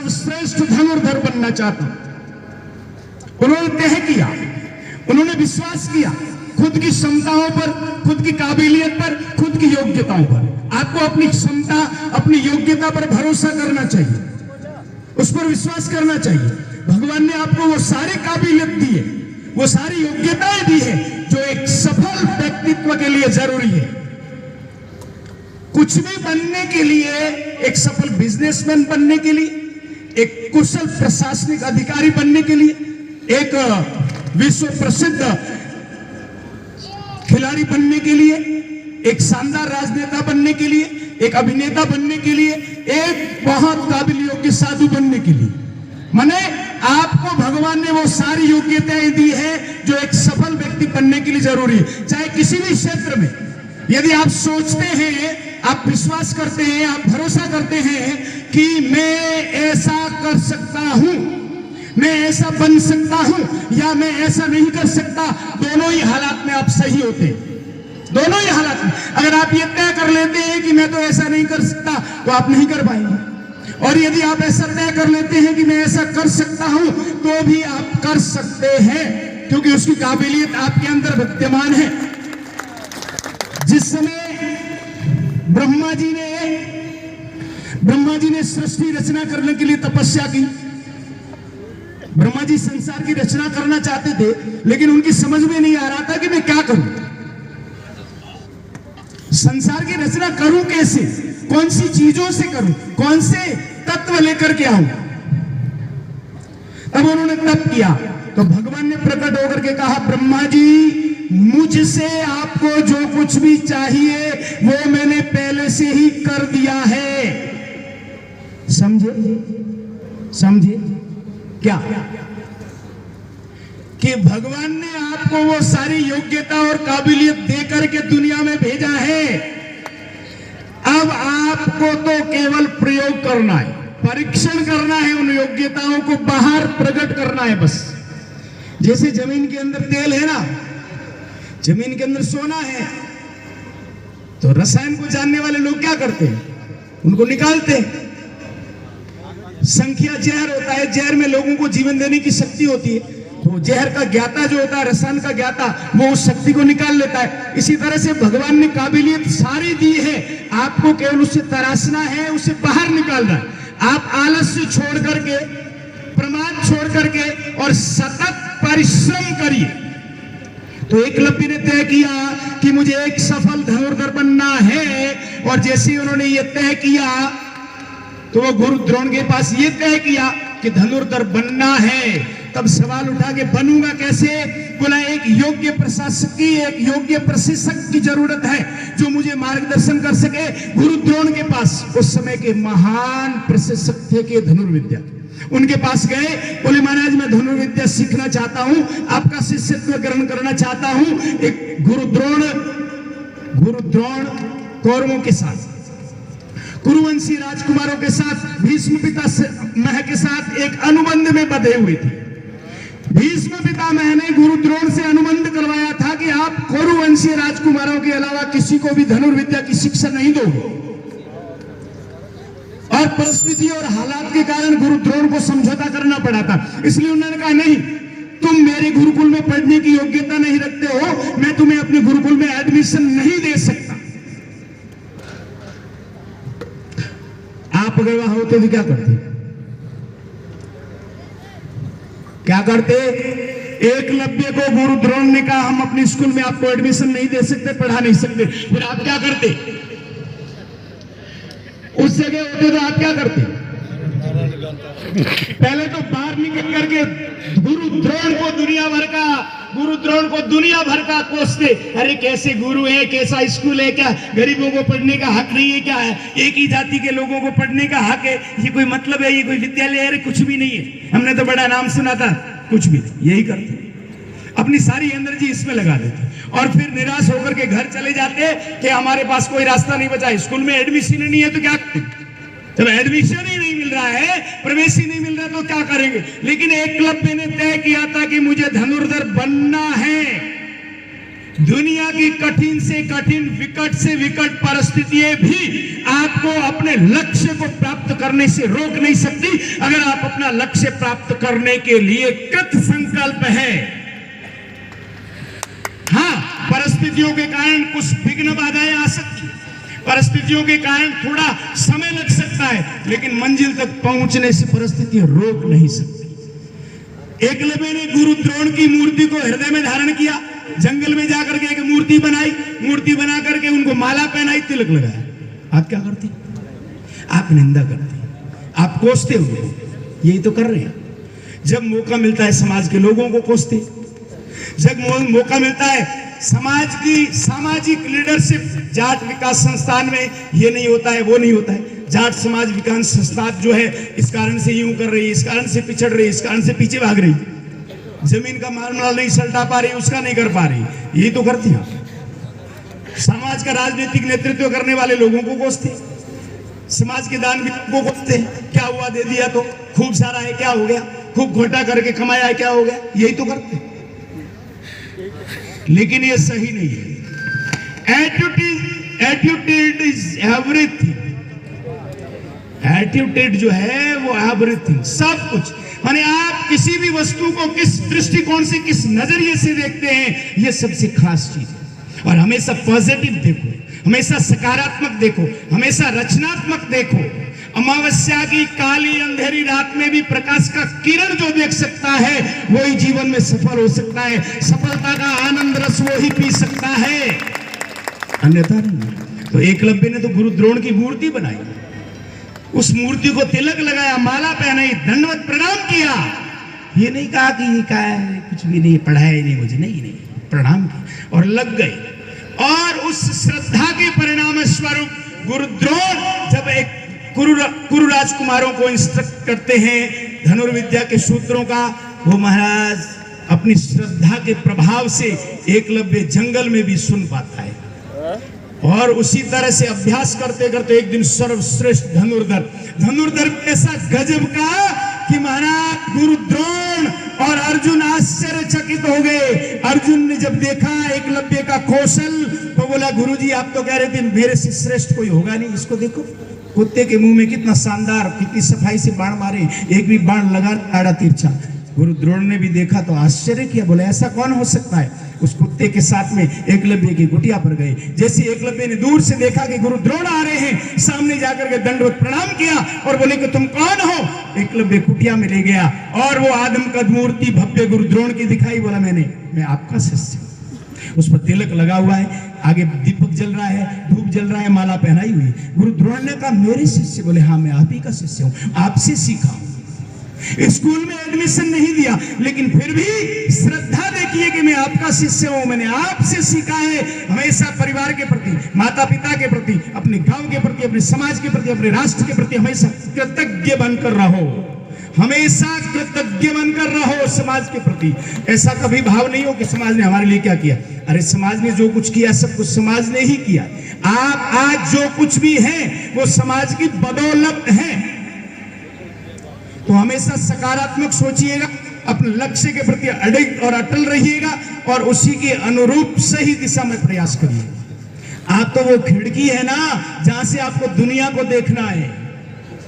सर्वश्रेष्ठ धनुर्धर बनना चाहता हूं। उन्होंने तय किया, उन्होंने विश्वास किया खुद की क्षमताओं पर, खुद की काबिलियत पर, खुद की योग्यताओं पर। आपको अपनी क्षमता, अपनी योग्यता पर भरोसा करना चाहिए, उस पर विश्वास करना चाहिए। भगवान ने आपको वो सारी काबिलियत दी है, वो सारी योग्यताएं दी है जो एक सफल व्यक्तित्व के लिए जरूरी है। कुछ भी बनने के लिए, एक सफल बिजनेसमैन बनने के लिए, एक कुशल प्रशासनिक अधिकारी बनने के लिए, एक विश्व प्रसिद्ध खिलाड़ी बनने के लिए, एक शानदार राजनेता बनने के लिए, एक अभिनेता बनने के लिए, एक बहुत काबिल योग्य साधु बनने के लिए, माने आपको भगवान ने वो सारी योग्यताएं दी है जो एक सफल व्यक्ति बनने के लिए जरूरी है। चाहे किसी भी क्षेत्र में यदि आप सोचते हैं, आप विश्वास करते हैं, आप भरोसा करते हैं कि मैं ऐसा कर सकता हूं, मैं ऐसा बन सकता हूं, या मैं ऐसा नहीं कर सकता, दोनों ही हालात में आप सही होते हैं। दोनों ही हालात में अगर आप ये तय कर लेते हैं कि मैं तो ऐसा नहीं कर सकता, तो आप नहीं कर पाएंगे। और यदि आप ऐसा तय कर लेते हैं कि मैं ऐसा कर सकता हूं, तो भी आप कर सकते हैं, क्योंकि उसकी काबिलियत आपके अंदर विद्यमान है। जिस समय ब्रह्मा जी ने सृष्टि रचना करने के लिए तपस्या की, ब्रह्मा जी संसार की रचना करना चाहते थे, लेकिन उनकी समझ में नहीं आ रहा था कि मैं क्या करूं, संसार की रचना करूं कैसे, कौन सी चीजों से करूं, कौन से तत्व लेकर के आऊं। तब उन्होंने तप किया, तो भगवान ने प्रकट होकर के कहा, ब्रह्मा जी मुझसे आपको जो कुछ भी चाहिए वो मैंने पहले से ही कर दिया है। समझे क्या? कि भगवान ने आपको वो सारी योग्यता और काबिलियत देकर के दुनिया में भेजा है। अब आपको तो केवल प्रयोग करना है, परीक्षण करना है, उन योग्यताओं को बाहर प्रकट करना है बस। जैसे जमीन के अंदर तेल है ना, जमीन के अंदर सोना है, तो रसायन को जानने वाले लोग क्या करते हैं, उनको निकालते हैं। संख्या जहर होता है, जहर में लोगों को जीवन देने की शक्ति होती है, तो जहर का ज्ञाता जो होता है, रसायन का ज्ञाता, वो उस शक्ति को निकाल लेता है। इसी तरह से भगवान ने काबिलियत सारी दी है, आपको केवल उससे तराशना है, उसे बाहर निकालना है। आप आलस्य छोड़ करके, प्रमाद छोड़ करके और सतत परिश्रम करिए। तो एकलव्य ने तय किया कि मुझे एक सफल धनुर्धर बनना है, और जैसे ही उन्होंने ये तय किया, तो वो गुरु द्रोण के पास ये तय किया कि धनुर्धर बनना है। तब सवाल उठा के बनूंगा कैसे? बोला एक योग्य प्रशासक की, एक योग्य प्रशिक्षक की जरूरत है जो मुझे मार्गदर्शन कर सके। गुरु द्रोण के पास उस समय के महान प्रशिक्षक थे के धनुर्विद्या, उनके पास गए, बोले महाराज मैं धनुर्विद्या सीखना चाहता हूं, आपका शिष्यत्व ग्रहण करना चाहता हूं। एक गुरु द्रोण कौरवों के साथ, कुरुवंशी राजकुमारों के साथ, भीष्म पितामह के साथ एक अनुबंध में बंधे हुए थे। भीष्म पितामह ने गुरु द्रोण से अनुबंध करवाया था कि आप कुरुवंशी राजकुमारों के अलावा किसी को भी धनुर्विद्या की शिक्षा नहीं दोगे, और परिस्थिति और हालात के कारण गुरु द्रोण को समझौता करना पड़ा था। इसलिए उन्होंने कहा नहीं, तुम मेरे गुरुकुल में पढ़ने की योग्यता नहीं रखते हो, मैं तुम्हें अपने गुरुकुल में एडमिशन नहीं दे सकता। आप अगर वहां होते तो क्या करते? क्या करते? एकलव्य को गुरु द्रोण ने कहा हम अपने स्कूल में आपको एडमिशन नहीं दे सकते, पढ़ा नहीं सकते, फिर आप क्या करते? उस जगह होते तो आप क्या करते? पहले तो बाहर निकल करके गुरु द्रोण को दुनिया भर का कोसते, अरे कैसे गुरु है, कैसा स्कूल है, क्या गरीबों को पढ़ने का हक नहीं है, क्या है एक ही जाति के लोगों को पढ़ने का हक है, ये कोई मतलब है, ये कोई विद्यालय है? अरे कुछ भी नहीं है, हमने तो बड़ा नाम सुना था, कुछ भी नहीं। यही करते, अपनी सारी एनर्जी इसमें लगा देते, और फिर निराश होकर के घर चले जाते कि हमारे पास कोई रास्ता नहीं बचा, स्कूल में एडमिशन नहीं है तो क्या करें? जब एडमिशन ही नहीं मिल रहा है, प्रवेश ही नहीं मिल रहा, तो क्या करेंगे? लेकिन एकलव्य ने तय किया था कि मुझे धनुर्धर बनना है, दुनिया की कठिन से कठिन, विकट से विकट परिस्थितियां भी आपको अपने लक्ष्य को प्राप्त करने से रोक नहीं सकती, अगर आप अपना लक्ष्य प्राप्त करने के लिए कृत संकल्प है। हाँ, परिस्थितियों के कारण कुछ विघ्न बाधाएं आ सकती, परिस्थितियों के कारण थोड़ा समय लग सकता है, लेकिन मंजिल तक पहुंचने से परिस्थितियां रोक नहीं सकती। एकलव्य ने गुरु द्रोण की मूर्ति को हृदय में धारण किया, जंगल में जाकर के एक मूर्ति बनाई, मूर्ति बना करके उनको माला पहनाई, तिलक लगाया। आप क्या करते? आप निंदा करते, आप कोसते हुए, यही तो कर रहे हैं। जब मौका मिलता है समाज के लोगों को कोसते, जब मौका मिलता है समाज की सामाजिक लीडरशिप, जाट विकास संस्थान में ये नहीं होता है, वो नहीं होता है, जाट समाज विकास संस्थान जो है इस कारण से यूं कर रही है, इस कारण से पिछड़ रही है, इस कारण से पीछे भाग रही, जमीन का मामला नहीं सल्टा पा रही, उसका नहीं कर पा रही, यही तो करती है। समाज का राजनीतिक नेतृत्व करने वाले लोगों को कोसते, समाज के दान को कोसते, क्या हुआ दे दिया तो, खूब सारा है क्या हो गया, खूब घोटा करके कमाया है क्या हो गया, यही तो करते। लेकिन ये सही नहीं है। Attitude is everything. एटीट्यूड जो है वो एवरीथिंग, सब कुछ। माने आप किसी भी वस्तु को किस दृष्टिकोण से, किस नजरिए से देखते हैं, ये सबसे खास चीज है। और हमेशा पॉजिटिव देखो, हमेशा सकारात्मक देखो, हमेशा रचनात्मक देखो। अमावस्या की काली अंधेरी रात में भी प्रकाश का किरण जो देख सकता है, वही जीवन में सफल हो सकता है। सफलता का आनंद रस वही पी सकता है, अन्यथा नहीं। तो एकलव्य ने तो गुरु द्रोण की मूर्ति बनाई, उस मूर्ति को तिलक लगाया, माला पहनाई, दंडवत प्रणाम किया। ये नहीं कहा कि ये क्या है, कुछ भी नहीं, पढ़ाया नहीं मुझे, नहीं, प्रणाम किया और लग गए। और उस श्रद्धा के परिणाम स्वरूप गुरु द्रोण जब एक कुरु राजकुमारों को इंस्ट्रक्ट करते हैं धनुर्विद्या के सूत्रों का, वो महाराज अपनी श्रद्धा के प्रभाव से एकलव्य जंगल में भी सुन पाता है। और उसी तरह से अभ्यास करते करते एक दिन सर्वश्रेष्ठ धनुर्धर ऐसा गजब का कि महाराज गुरु द्रोण और अर्जुन आश्चर्यचकित हो गए। अर्जुन ने जब देखा एकलव्य का कौशल तो बोला, गुरुजी आप तो कह रहे थे मेरे से श्रेष्ठ कोई होगा नहीं, इसको देखो, कुत्ते के मुंह में कितना शानदार, कितनी सफाई से बाण मारे, एक भी बाण लगा आड़ा तिरछा। गुरु द्रोण ने भी देखा तो आश्चर्य किया, बोले ऐसा कौन हो सकता है। उस कुत्ते के साथ में एकलव्य की कुटिया पर गए। जैसे एकलव्य ने दूर से देखा कि गुरु द्रोण आ रहे हैं, सामने जाकर के दंडवत प्रणाम किया और बोले कि तुम कौन हो। एकलव्य कुटिया में ले गया और वो आदमकद मूर्ति भव्य गुरु द्रोण की दिखाई। बोला मैं आपका शिष्य हूं। उस पर तिलक लगा हुआ है, आगे दीपक जल रहा है, धूप जल रहा है, माला पहनाई हुई। गुरु द्रोण ने कहा मेरे शिष्य? बोले हाँ मैं आप ही का शिष्य हूं, आपसे सीखा हूं। स्कूल में एडमिशन नहीं दिया, लेकिन फिर भी श्रद्धा देखिए कि मैं आपका शिष्य हूं, मैंने आपसे सीखा है। हमेशा परिवार के प्रति, माता पिता के प्रति, अपने गांव के प्रति, अपने समाज के प्रति, अपने राष्ट्र के प्रति हमेशा कृतज्ञ बनकर रहो, हमेशा कृतज्ञ बनकर रहो समाज के प्रति। ऐसा कभी भाव नहीं हो कि समाज ने हमारे लिए क्या किया। अरे समाज ने जो कुछ किया सब कुछ समाज ने ही किया। आप आज जो कुछ भी हैं वो समाज की बदौलत है। तो हमेशा सकारात्मक सोचिएगा, अपने लक्ष्य के प्रति अडिग और अटल रहिएगा और उसी के अनुरूप सही दिशा में प्रयास करिए। आप तो वो खिड़की है ना जहां से आपको दुनिया को देखना है,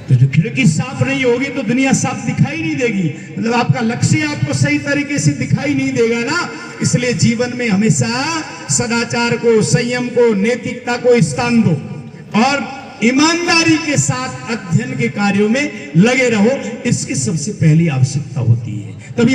तो जो खिड़की साफ नहीं होगी तो दुनिया साफ दिखाई नहीं देगी, मतलब आपका लक्ष्य आपको सही तरीके से दिखाई नहीं देगा ना। इसलिए जीवन में हमेशा सदाचार को, संयम को, नैतिकता को स्थान दो और ईमानदारी के साथ अध्ययन के कार्यों में लगे रहो। इसकी सबसे पहली आवश्यकता होती है, तभी